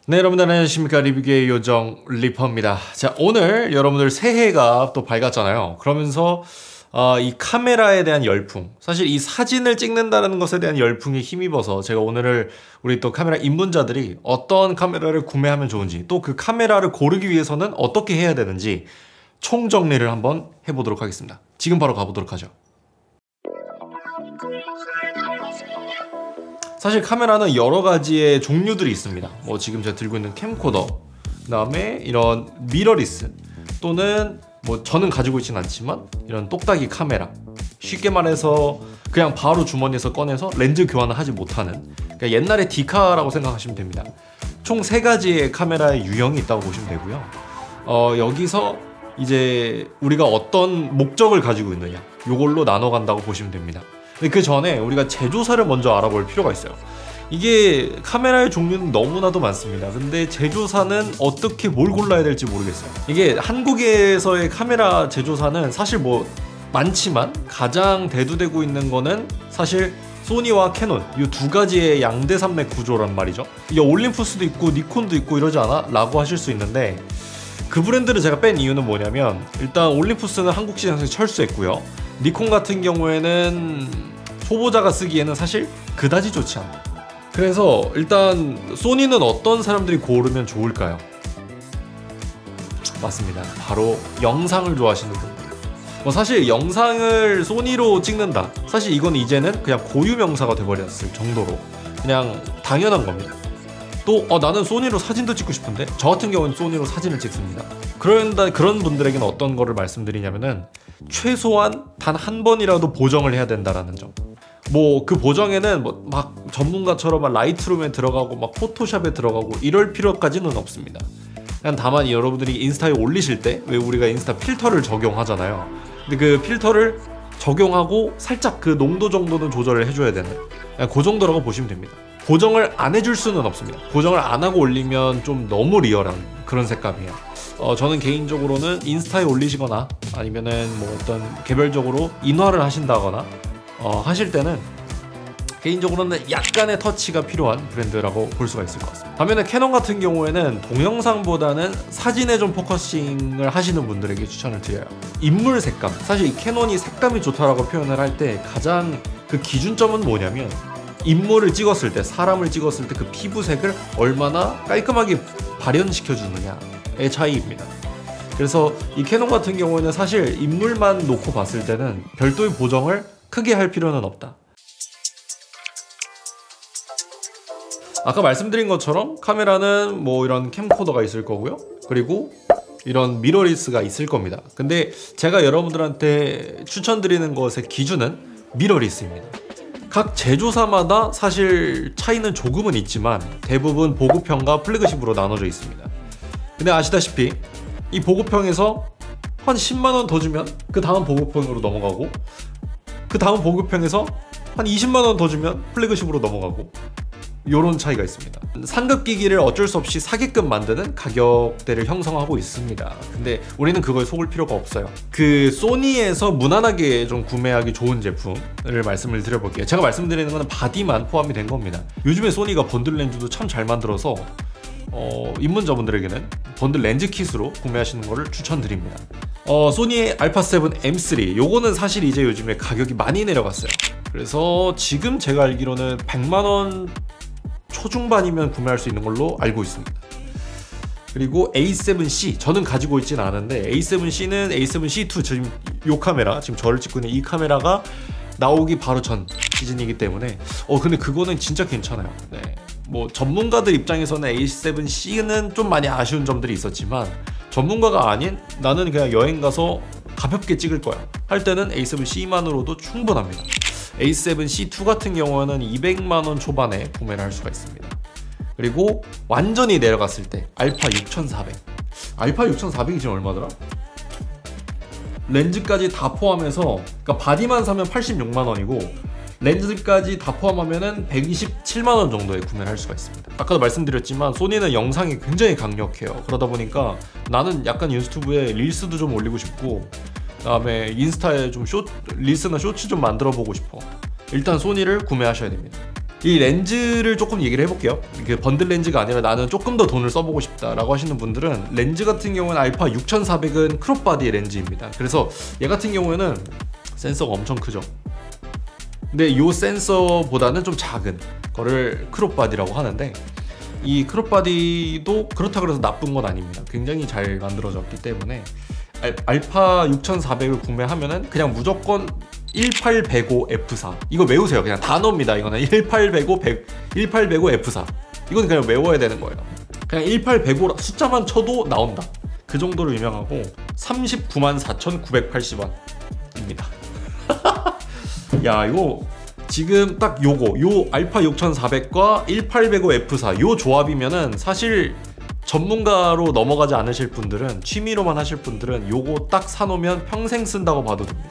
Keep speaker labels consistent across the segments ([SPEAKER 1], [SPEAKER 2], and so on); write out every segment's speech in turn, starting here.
[SPEAKER 1] 네, 여러분들 안녕하십니까. 리뷰계의 요정 리퍼입니다. 자, 오늘 여러분들 새해가 또 밝았잖아요. 그러면서 이 카메라에 대한 열풍, 사실 이 사진을 찍는다는 것에 대한 열풍에 힘입어서 제가 오늘을 우리 또 카메라 입문자들이 어떤 카메라를 구매하면 좋은지, 또 그 카메라를 고르기 위해서는 어떻게 해야 되는지 총정리를 한번 해보도록 하겠습니다. 지금 바로 가보도록 하죠. 사실 카메라는 여러 가지의 종류들이 있습니다. 뭐 지금 제가 들고 있는 캠코더, 그 다음에 이런 미러리스, 또는 뭐 저는 가지고 있진 않지만 이런 똑딱이 카메라, 쉽게 말해서 그냥 바로 주머니에서 꺼내서 렌즈 교환을 하지 못하는, 그러니까 옛날의 디카라고 생각하시면 됩니다. 총 3가지의 카메라의 유형이 있다고 보시면 되고요. 여기서 이제 우리가 어떤 목적을 가지고 있느냐, 요걸로 나눠 간다고 보시면 됩니다. 근데 그 전에 우리가 제조사를 먼저 알아볼 필요가 있어요. 이게 카메라의 종류는 너무나도 많습니다. 근데 제조사는 어떻게 뭘 골라야 될지 모르겠어요. 이게 한국에서의 카메라 제조사는 사실 뭐 많지만 가장 대두되고 있는 거는 사실 소니와 캐논, 이 2가지의 양대 산맥 구조란 말이죠. 이게 올림푸스도 있고 니콘도 있고 이러지 않아? 라고 하실 수 있는데, 그 브랜드를 제가 뺀 이유는 뭐냐면, 일단 올림푸스는 한국 시장에서 철수했고요. 니콘 같은 경우에는 초보자가 쓰기에는 사실 그다지 좋지 않아요. 그래서 일단 소니는 어떤 사람들이 고르면 좋을까요? 맞습니다. 바로 영상을 좋아하시는 분들. 뭐 사실 영상을 소니로 찍는다, 사실 이건 이제는 그냥 고유 명사가 돼버렸을 정도로 그냥 당연한 겁니다. 또 나는 소니로 사진도 찍고 싶은데, 저 같은 경우는 소니로 사진을 찍습니다. 그런 분들에게는 어떤 거를 말씀드리냐면은, 최소한 단 한 번이라도 보정을 해야 된다라는 점. 뭐 그 보정에는 뭐 막 전문가처럼 막 라이트룸에 들어가고 막 포토샵에 들어가고 이럴 필요까지는 없습니다. 그냥 다만 여러분들이 인스타에 올리실 때, 왜 우리가 인스타 필터를 적용하잖아요. 근데 그 필터를 적용하고 살짝 그 농도 정도는 조절을 해줘야 되는, 그냥 그 정도라고 보시면 됩니다. 보정을 안 해줄 수는 없습니다. 보정을 안 하고 올리면 좀 너무 리얼한 그런 색감이에요. 저는 개인적으로는 인스타에 올리시거나 아니면은 뭐 어떤 개별적으로 인화를 하신다거나 하실 때는 개인적으로는 약간의 터치가 필요한 브랜드라고 볼 수가 있을 것 같습니다. 반면에 캐논 같은 경우에는 동영상보다는 사진에 좀 포커싱을 하시는 분들에게 추천을 드려요. 인물 색감, 사실 이 캐논이 색감이 좋다라고 표현을 할 때 가장 그 기준점은 뭐냐면, 인물을 찍었을 때, 사람을 찍었을 때 그 피부색을 얼마나 깔끔하게 발현시켜 주느냐의 차이입니다. 그래서 이 캐논 같은 경우에는 사실 인물만 놓고 봤을 때는 별도의 보정을 크게 할 필요는 없다. 아까 말씀드린 것처럼 카메라는 뭐 이런 캠코더가 있을 거고요. 그리고 이런 미러리스가 있을 겁니다. 근데 제가 여러분들한테 추천드리는 것의 기준은 미러리스입니다. 각 제조사마다 사실 차이는 조금은 있지만 대부분 보급형과 플래그십으로 나눠져 있습니다. 근데 아시다시피 이 보급형에서 한 10만원 더 주면 그 다음 보급형으로 넘어가고, 그 다음 보급형에서 한 20만원 더 주면 플래그십으로 넘어가고, 요런 차이가 있습니다. 상급 기기를 어쩔 수 없이 사게끔 만드는 가격대를 형성하고 있습니다. 근데 우리는 그거에 속을 필요가 없어요. 그 소니에서 무난하게 좀 구매하기 좋은 제품을 말씀을 드려볼게요. 제가 말씀드리는 거는 바디만 포함이 된 겁니다. 요즘에 소니가 번들 렌즈도 참 잘 만들어서 입문자분들에게는 번들 렌즈 킷으로 구매하시는 거를 추천드립니다. 소니의 알파7 M3, 요거는 사실 이제 요즘에 가격이 많이 내려갔어요. 그래서 지금 제가 알기로는 100만원 초중반이면 구매할 수 있는 걸로 알고 있습니다. 그리고 A7C, 저는 가지고 있진 않은데 A7C는 A7C2, 지금 이 카메라, 지금 저를 찍고 있는 이 카메라가 나오기 바로 전 시즌이기 때문에 근데 그거는 진짜 괜찮아요. 네. 뭐 전문가들 입장에서는 A7C는 좀 많이 아쉬운 점들이 있었지만, 전문가가 아닌 나는 그냥 여행 가서 가볍게 찍을 거야 할 때는 A7C만으로도 충분합니다. A7C2 같은 경우는 200만원 초반에 구매를 할 수가 있습니다. 그리고 완전히 내려갔을 때 알파 6400. 알파 6400이 지금 얼마더라? 렌즈까지 다 포함해서, 그러니까 바디만 사면 86만원이고 렌즈까지 다 포함하면 127만원 정도에 구매를 할 수가 있습니다. 아까도 말씀드렸지만 소니는 영상이 굉장히 강력해요. 그러다 보니까 나는 약간 유튜브에 릴스도 좀 올리고 싶고, 그 다음에 인스타에 좀 릴스나 쇼츠 좀 만들어 보고 싶어. 일단 소니를 구매하셔야 됩니다. 이 렌즈를 조금 얘기를 해볼게요. 그 번들 렌즈가 아니라 나는 조금 더 돈을 써보고 싶다라고 하시는 분들은 렌즈 같은 경우는 알파 6400은 크롭 바디 렌즈입니다. 그래서 얘 같은 경우에는 센서가 엄청 크죠. 근데 이 센서보다는 좀 작은 거를 크롭 바디라고 하는데, 이 크롭 바디도 그렇다고 해서 나쁜 건 아닙니다. 굉장히 잘 만들어졌기 때문에 알파 6400을 구매하면은 그냥 무조건 18105 F4 이거 외우세요. 그냥 단어입니다. 이거는 18105 F4 이건 그냥 외워야 되는 거예요. 그냥 18105 숫자만 쳐도 나온다. 그 정도로 유명하고 394,980원입니다. 야, 이거 지금 딱 요 알파 6400과 18105 F4 요 조합이면은 사실 전문가로 넘어가지 않으실 분들은, 취미로만 하실 분들은 요거 딱 사놓으면 평생 쓴다고 봐도 됩니다.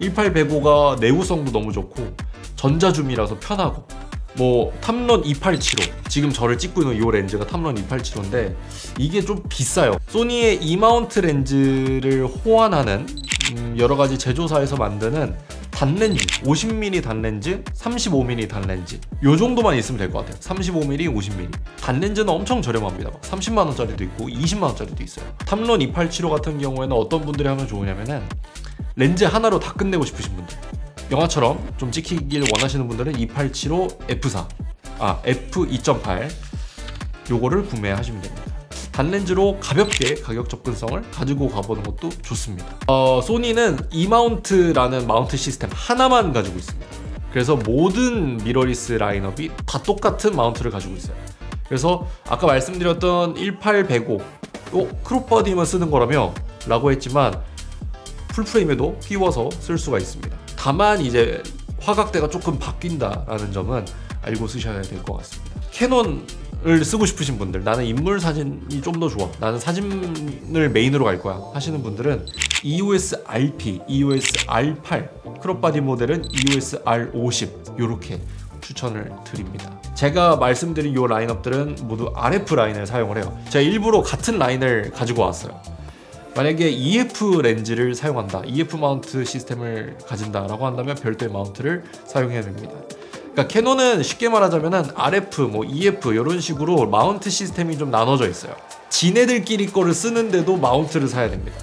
[SPEAKER 1] 18105가 내구성도 너무 좋고 전자줌이라서 편하고, 뭐 탐런 2875 지금 저를 찍고 있는 이 렌즈가 탐런 2875인데 이게 좀 비싸요. 소니의 E마운트 렌즈를 호환하는 여러가지 제조사에서 만드는 단렌즈, 50mm 단렌즈, 35mm 단렌즈 요 정도만 있으면 될 것 같아요. 35mm, 50mm 단렌즈는 엄청 저렴합니다. 30만원짜리도 있고 20만원짜리도 있어요. 탐런 2875 같은 경우에는 어떤 분들이 하면 좋으냐면은 렌즈 하나로 다 끝내고 싶으신 분들, 영화처럼 좀 찍히길 원하시는 분들은 287 F4 F2.8 요거를 구매하시면 됩니다. 단렌즈로 가볍게 가격 접근성을 가지고 가보는 것도 좋습니다. 소니는 E마운트라는 마운트 시스템 하나만 가지고 있습니다. 그래서 모든 미러리스 라인업이 다 똑같은 마운트를 가지고 있어요. 그래서 아까 말씀드렸던 18105 크롭 바디만 쓰는 거라며 라고 했지만 풀프레임에도 끼워서 쓸 수가 있습니다. 다만 이제 화각대가 조금 바뀐다라는 점은 알고 쓰셔야 될 것 같습니다. 캐논을 쓰고 싶으신 분들, 나는 인물 사진이 좀 더 좋아, 나는 사진을 메인으로 갈 거야 하시는 분들은 EOS RP, EOS R8 크롭바디 모델은 EOS R50 요렇게 추천을 드립니다. 제가 말씀드린 이 라인업들은 모두 RF 라인을 사용을 해요. 제가 일부러 같은 라인을 가지고 왔어요. 만약에 EF 렌즈를 사용한다, EF 마운트 시스템을 가진다라고 한다면 별도의 마운트를 사용해야 됩니다. 그러니까 캐논은 쉽게 말하자면은 RF, 뭐 EF 이런 식으로 마운트 시스템이 좀 나눠져 있어요. 지네들끼리 거를 쓰는데도 마운트를 사야 됩니다.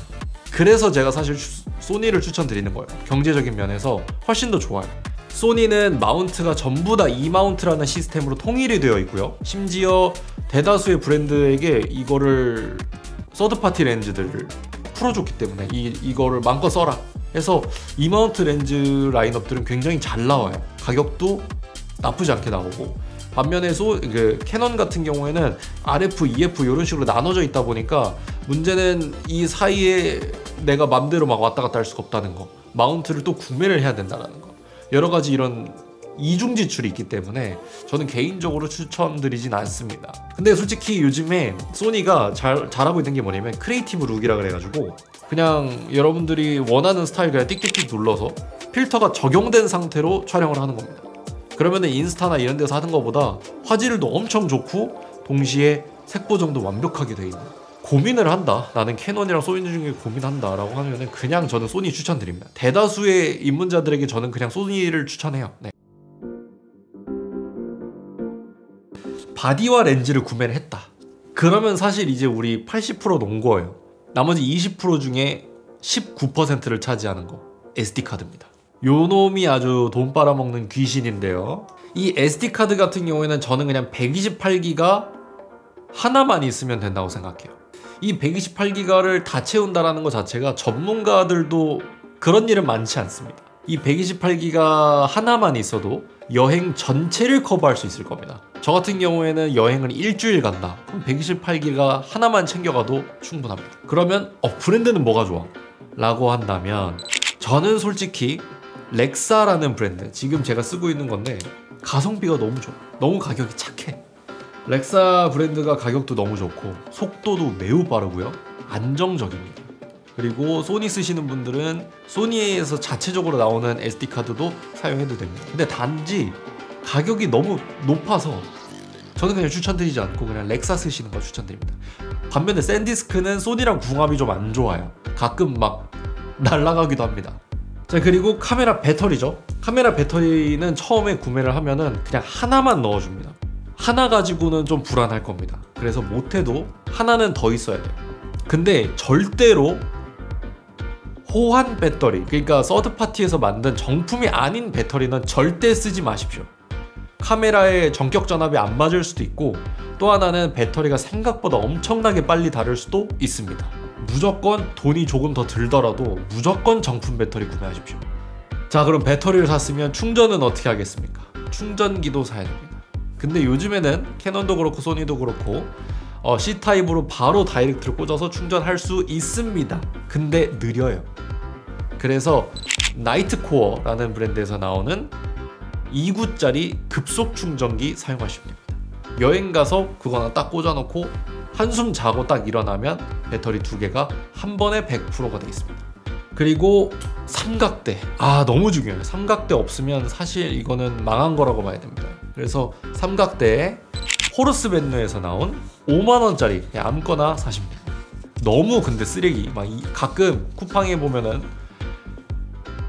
[SPEAKER 1] 그래서 제가 사실 소니를 추천드리는 거예요. 경제적인 면에서 훨씬 더 좋아요. 소니는 마운트가 전부 다 E마운트라는 시스템으로 통일이 되어 있고요. 심지어 대다수의 브랜드에게 이거를 서드파티 렌즈들을 풀어줬기 때문에 이거를 마음껏 써라 해서 E마운트 렌즈 라인업들은 굉장히 잘 나와요. 가격도 나쁘지 않게 나오고, 반면에 그 캐논 같은 경우에는 RF, EF 이런 식으로 나눠져 있다 보니까 문제는 이 사이에 내가 맘대로 막 왔다 갔다 할 수가 없다는 거, 마운트를 또 구매를 해야 된다는 거, 여러 가지 이런 이중 지출이 있기 때문에 저는 개인적으로 추천드리진 않습니다. 근데 솔직히 요즘에 소니가 잘하고 있는 게 뭐냐면 크리에이티브 룩이라 그래가지고 그냥 여러분들이 원하는 스타일 그냥 띡띡띡 눌러서 필터가 적용된 상태로 촬영을 하는 겁니다. 그러면은 인스타나 이런 데서 하는 것보다 화질도 엄청 좋고 동시에 색 보정도 완벽하게 돼 있는, 고민을 한다, 나는 캐논이랑 소니 중에 고민한다 라고 하면은 그냥 저는 소니 추천드립니다. 대다수의 입문자들에게 저는 그냥 소니를 추천해요. 네. 바디와 렌즈를 구매를 했다, 그러면 사실 이제 우리 80% 놓은 거예요. 나머지 20% 중에 19%를 차지하는 거 SD카드입니다. 요 놈이 아주 돈 빨아먹는 귀신인데요. 이 SD카드 같은 경우에는 저는 그냥 128기가 하나만 있으면 된다고 생각해요. 이 128기가를 다 채운다라는 것 자체가 전문가들도 그런 일은 많지 않습니다. 이 128기가 하나만 있어도 여행 전체를 커버할 수 있을 겁니다. 저 같은 경우에는 여행을 일주일 간다, 그럼 128기가 하나만 챙겨가도 충분합니다. 그러면 브랜드는 뭐가 좋아? 라고 한다면 저는 솔직히 렉사라는 브랜드, 지금 제가 쓰고 있는 건데 가성비가 너무 좋아. 너무 가격이 착해. 렉사 브랜드가 가격도 너무 좋고 속도도 매우 빠르고요, 안정적입니다. 그리고 소니 쓰시는 분들은 소니에서 자체적으로 나오는 SD카드도 사용해도 됩니다. 근데 단지 가격이 너무 높아서 저는 그냥 추천드리지 않고 그냥 렉사 쓰시는 걸 추천드립니다. 반면에 샌디스크는 소니랑 궁합이 좀 안 좋아요. 가끔 막 날아가기도 합니다. 자, 그리고 카메라 배터리죠. 카메라 배터리는 처음에 구매를 하면은 그냥 하나만 넣어줍니다. 하나 가지고는 좀 불안할 겁니다. 그래서 못해도 하나는 더 있어야 돼요. 근데 절대로 호환 배터리, 그러니까 서드파티에서 만든 정품이 아닌 배터리는 절대 쓰지 마십시오. 카메라에 전격 전압이 안 맞을 수도 있고, 또 하나는 배터리가 생각보다 엄청나게 빨리 닳을 수도 있습니다. 무조건 돈이 조금 더 들더라도 무조건 정품 배터리 구매하십시오. 자, 그럼 배터리를 샀으면 충전은 어떻게 하겠습니까? 충전기도 사야 됩니다. 근데 요즘에는 캐논도 그렇고 소니도 그렇고 C타입으로 바로 다이렉트를 꽂아서 충전할 수 있습니다. 근데 느려요. 그래서 나이트코어라는 브랜드에서 나오는 2구짜리 급속 충전기 사용하시면 됩니다. 여행 가서 그거 하나 딱 꽂아놓고 한숨 자고 딱 일어나면 배터리 2개가 한 번에 100%가 되어 있습니다. 그리고 삼각대, 너무 중요해요. 삼각대 없으면 사실 이거는 망한 거라고 봐야 됩니다. 그래서 삼각대에 호르스밴누에서 나온 5만원짜리 아무거나 사시면 됩니다. 너무 근데 쓰레기, 가끔 쿠팡에 보면은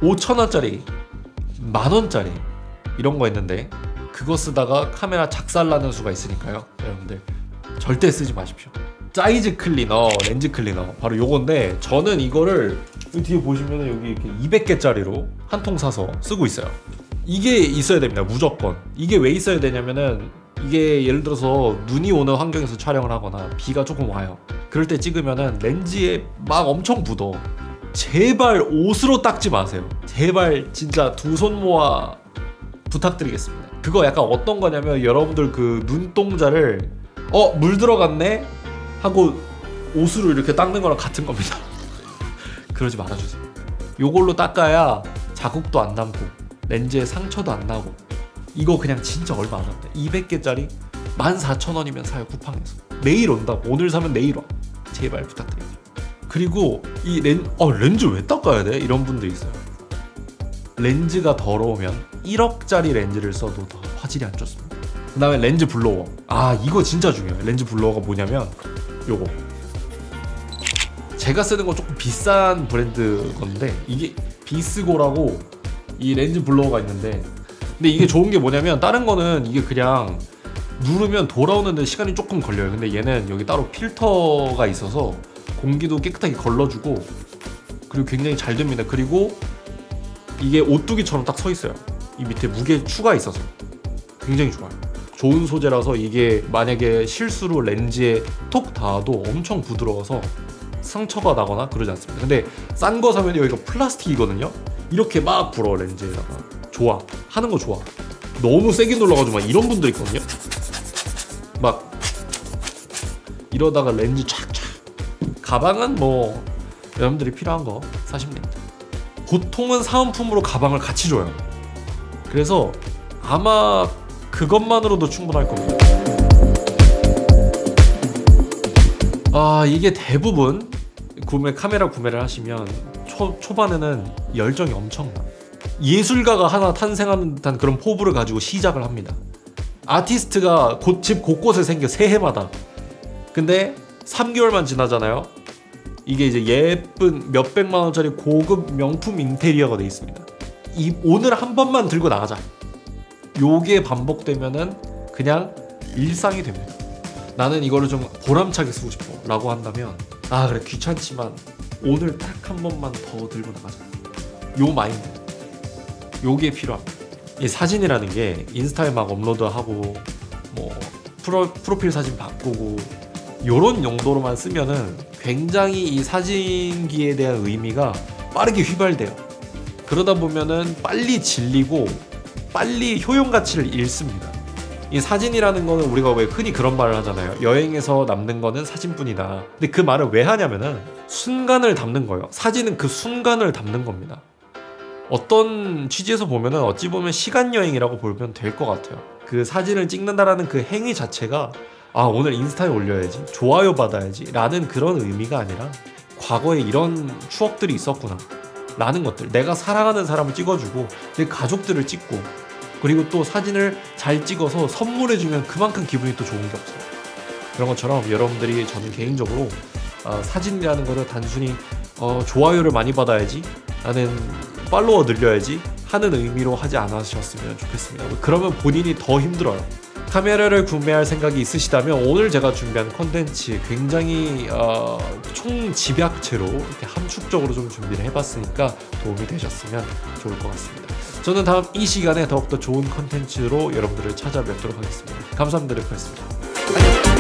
[SPEAKER 1] 5천원짜리, 만원짜리 이런 거 있는데 그거 쓰다가 카메라 작살나는 수가 있으니까요. 여러분들 절대 쓰지 마십시오. 사이즈 클리너, 렌즈 클리너, 바로 요건데, 저는 이거를 여기 뒤에 보시면 여기 이렇게 200개짜리로 한 통 사서 쓰고 있어요. 이게 있어야 됩니다. 무조건. 이게 왜 있어야 되냐면은, 이게 예를 들어서 눈이 오는 환경에서 촬영을 하거나 비가 조금 와요. 그럴 때 찍으면은 렌즈에 막 엄청 묻어. 제발 옷으로 닦지 마세요. 제발 진짜 두 손 모아 부탁드리겠습니다. 그거 약간 어떤 거냐면, 여러분들 그 눈동자를 물 들어갔네? 하고 옷으로 이렇게 닦는 거랑 같은 겁니다. 그러지 말아주세요. 요걸로 닦아야 자국도 안 남고 렌즈에 상처도 안 나고. 이거 그냥 진짜 얼마 안 합니다. 200개짜리 14,000원이면 사요, 쿠팡에서. 내일 온다고. 오늘 사면 내일 와. 제발 부탁드립니다. 그리고 이 렌즈 왜 닦아야 돼? 이런 분도 있어요. 렌즈가 더러우면 1억짜리 렌즈를 써도 더 화질이 안 좋습니다. 그 다음에 렌즈 블로워. 이거 진짜 중요해요. 렌즈 블로워가 뭐냐면 요거, 제가 쓰는 건 조금 비싼 브랜드 건데, 이게 비스고라고 이 렌즈 블로워가 있는데, 근데 이게 좋은 게 뭐냐면, 다른 거는 이게 그냥 누르면 돌아오는데 시간이 조금 걸려요. 근데 얘는 여기 따로 필터가 있어서 공기도 깨끗하게 걸러주고, 그리고 굉장히 잘 됩니다. 그리고 이게 오뚜기처럼 딱 서 있어요. 이 밑에 무게 추가 있어서 굉장히 좋아요. 좋은 소재라서 이게 만약에 실수로 렌즈에 톡 닿아도 엄청 부드러워서 상처가 나거나 그러지 않습니다. 근데 싼 거 사면 여기가 플라스틱이거든요. 이렇게 막 불어, 렌즈에다가. 좋아, 하는 거 좋아. 너무 세게 눌러가지고 막 이런 분들 있거든요. 막 이러다가 렌즈 촥촥. 가방은 뭐 여러분들이 필요한 거 사시면 됩니다. 보통은 사은품으로 가방을 같이 줘요. 그래서 아마 그것만으로도 충분할 겁니다. 이게 대부분 카메라 구매를 하시면 초반에는 열정이 엄청나. 예술가가 하나 탄생하는 듯한 그런 포부를 가지고 시작을 합니다. 아티스트가 집 곳곳에 생겨, 새해마다. 근데 3개월만 지나잖아요. 이게 이제 예쁜 몇백만원짜리 고급 명품 인테리어가 돼 있습니다. 오늘 한 번만 들고 나가자. 요게 반복되면은 그냥 일상이 됩니다. 나는 이거를 좀 보람차게 쓰고 싶어 라고 한다면, 그래 귀찮지만 오늘 딱 한 번만 더 들고 나가자. 요 마인드, 요게 필요합니다. 이 사진이라는 게 인스타에 막 업로드하고 뭐 프로필 사진 바꾸고 요런 용도로만 쓰면은 굉장히 이 사진기에 대한 의미가 빠르게 휘발돼요. 그러다 보면은 빨리 질리고 빨리 효용 가치를 잃습니다. 이 사진이라는 거는 우리가 왜 흔히 그런 말을 하잖아요. 여행에서 남는 거는 사진뿐이다. 근데 그 말을 왜 하냐면은 순간을 담는 거예요. 사진은 그 순간을 담는 겁니다. 어떤 취지에서 보면은 어찌 보면 시간 여행이라고 보면 될 것 같아요. 그 사진을 찍는다라는 그 행위 자체가 오늘 인스타에 올려야지, 좋아요 받아야지 라는 그런 의미가 아니라 과거에 이런 추억들이 있었구나 라는 것들, 내가 사랑하는 사람을 찍어주고 내 가족들을 찍고, 그리고 또 사진을 잘 찍어서 선물해주면 그만큼 기분이 또 좋은 게 없어요. 그런 것처럼 여러분들이, 저는 개인적으로 사진이라는 거를 단순히 좋아요를 많이 받아야지, 나는 팔로워 늘려야지 하는 의미로 하지 않으셨으면 좋겠습니다. 그러면 본인이 더 힘들어요. 카메라를 구매할 생각이 있으시다면 오늘 제가 준비한 콘텐츠 굉장히 총집약체로 이렇게 함축적으로 좀 준비를 해봤으니까 도움이 되셨으면 좋을 것 같습니다. 저는 다음 이 시간에 더욱더 좋은 콘텐츠로 여러분들을 찾아뵙도록 하겠습니다. 감사합니다. 르프였습니다.